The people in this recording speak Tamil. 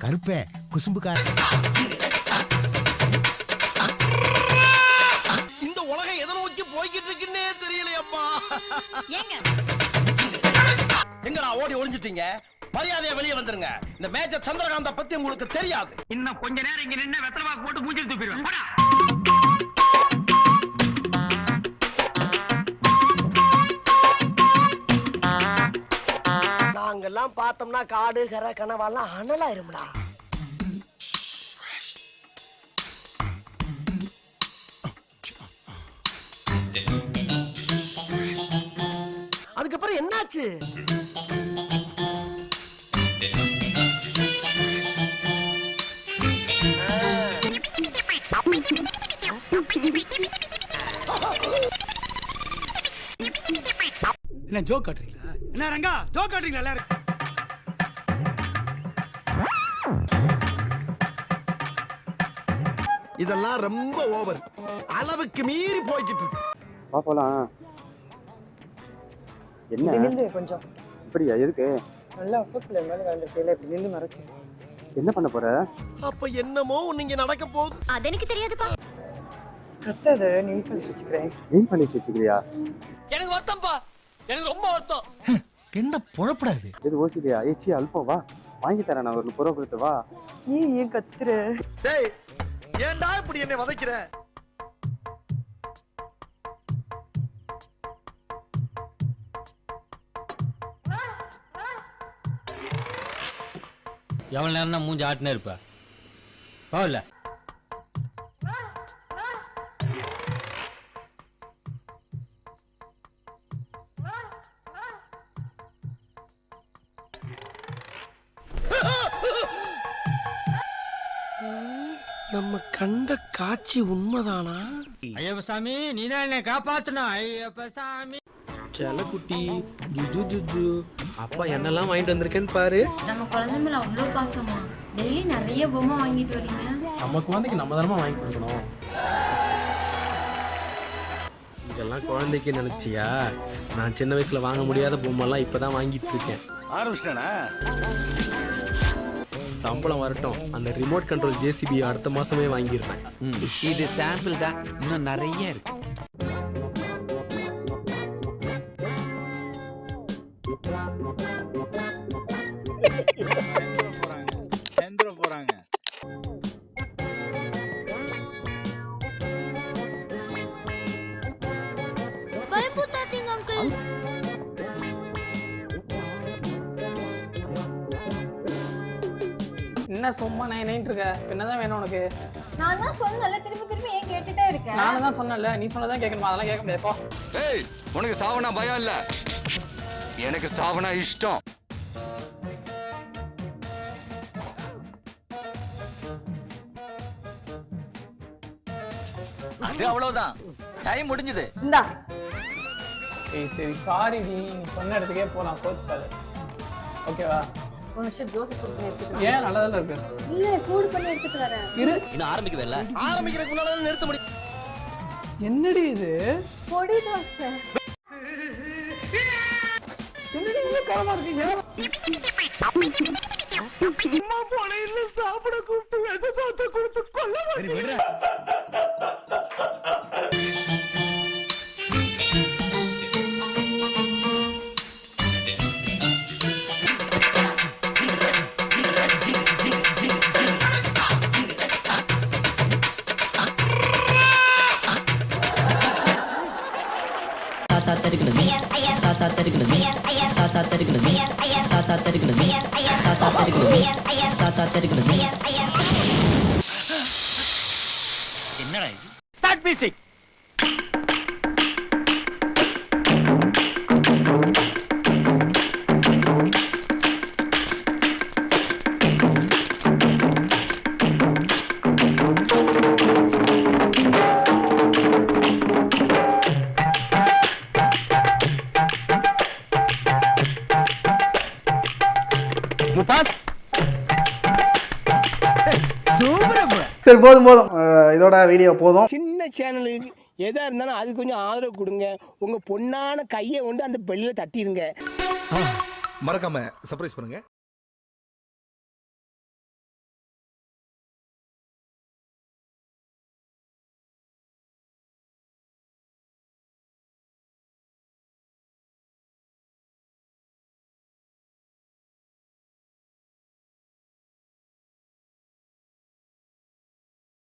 கருப்பே குசும்புக்கார. இந்த உலகம் எதை நோக்கி போய்கிட்டு இருக்குன்னே தெரியலையப்பா. எங்கடா ஓடி ஒளிஞ்சிட்டீங்க? மரியாதையா வெளியே வந்துருங்க. இந்த மேஜர் சந்திரகாந்த பத்தி உங்களுக்கு தெரியாது. இன்னும் கொஞ்ச நேரம் இங்க நின்னு வெத்தலவாக்கு போட்டு மூஞ்சில் தூப்பிடுவேன். போடா. நாங்கெல்லாம் பார்த்தோம்னா காடு கரை கனவாலாம் அனலாயிரும்டா. அதுக்கப்புறம் என்னாச்சு? என்ன ஜோக் காட்டுறீங்களா? என்ன ரங்கா ஜோக் காட்டுறீங்களா எல்லாரும்? இதெல்லாம் ரொம்ப ஓவர், அளவுக்கு மீறி போய்கிட்டு இருக்கு. வா போலாம். என்ன நில்லு கொஞ்சம். இப்படியா? எதுக்கு? நல்லா சூப்பர் மேல கலந்துட்டே இப்படி நின்னு மறைச்சு. என்ன பண்ண போற? அப்ப என்னமோ நீங்க நடக்க போகுது. அது எனக்கு தெரியாதுப்பா. கத்தத நீல் பண்ணி வச்சுக்கிறேன். நீல் பண்ணி வச்சுக்கிறியா? எனக்கு வருத்தம்ப்பா, எனக்கு ரொம்ப வருத்தம். என்ன பொழப்படாது? இது ஓசிலியா? ஏச்சி அல்பம் வா, வாங்கி தரேன். நான் ஒரு 30 கொடுத்து வா. ஏன் கத்துற? டேய், ஏன்டா இப்படி என்னை வதைக்கிற? எவ்வளவு நேரம் தான் மூஞ்சி ஆட்டினே இருப்ப? போகல. நம்ம கண்ட காட்சி உண்மைதானா? ஐயப்ப சாமி, நீதான் என்னை காப்பாத்தணும். ஐயப்ப சாமி. செல்லக்குட்டி ஜுஜு ஜுஜு, அப்பா என்னெல்லாம் வாங்கிட்டு வந்திருக்கேன்னு பாரு. நம்ம குழந்தை மேல அவ்வளோ பாசமா? டெய்லி நிறைய பொம்மை வாங்கிட்டு வரீங்க. நம்ம குழந்தைக்கு நம்ம தானமா வாங்கி கொடுக்கணும். இதெல்லாம் குழந்தைக்கு நினைச்சியா? நான் சின்ன வயசுல வாங்க முடியாத பொம்மைலாம் இப்பதான் வாங்கிட்டு இருக்கேன். ஆரம்பிச்சிட்டானா? சம்பளம் வரட்டும், அந்த ரிமோட் கண்ட்ரோல் ஜேசிபி அடுத்த மாசமே வாங்கிடுறேன். இது சாம்பிள் தான், இன்னும் நிறைய இருக்கு. போறாங்க. பயப்படாதீங்க அங்கிள். என்ன சும்மா நைன்ட்டு இருக்க? என்னதான் வேணும் உனக்கு? நான் தான் சொன்னல, திருப்பி திருப்பி ஏன் கேட்டுட்டே இருக்க? நானும் தான் சொன்னல, நீ சொன்னதான் கேட்கணுமா? அதெல்லாம் கேட்க முடியாது. போ. ஏய், உனக்கு சாவனா பயம் இல்ல, எனக்கு சாவனா இஷ்டம். அது அவ்வளவுதான், டைம் முடிஞ்சது. இந்தா. ஏய் சரி, சாரி டி, நீ சொன்ன இடத்துக்கே போலாம், கோச்சுக்காத. ஓகேவா? ஒரு நிமிஷம் தோசை சூடு பண்ணி எடுத்துட்டு. ஏன் நல்லதா இருக்கு? இல்ல, சூடு பண்ணி எடுத்துட்டு வரேன். இரு. இன்னும் ஆரம்பிக்கவே இல்ல. ஆரம்பிக்கிறதுக்கு முன்னால நிறுத்த முடியும். என்னடி இது? பொடி தோசை. என்னடி இவ்வளவு காரமா இருக்கீங்க? அம்மா போன இல்ல சாப்பிட கூப்பிட்டு வெசத்தை கொடுத்து கொல்ல மாட்டேன். என்னடா இது? Start music. சரி போதும் இதோட வீடியோ போதும். சின்ன சேனலுக்கு எதா இருந்தாலும் அது கொஞ்சம் ஆதரவு கொடுங்க. உங்க பொண்ணான கையை கொண்டு அந்த பெல்லில தட்டிடுங்க. மறக்காம சர்ப்ரைஸ் பண்ணுங்க.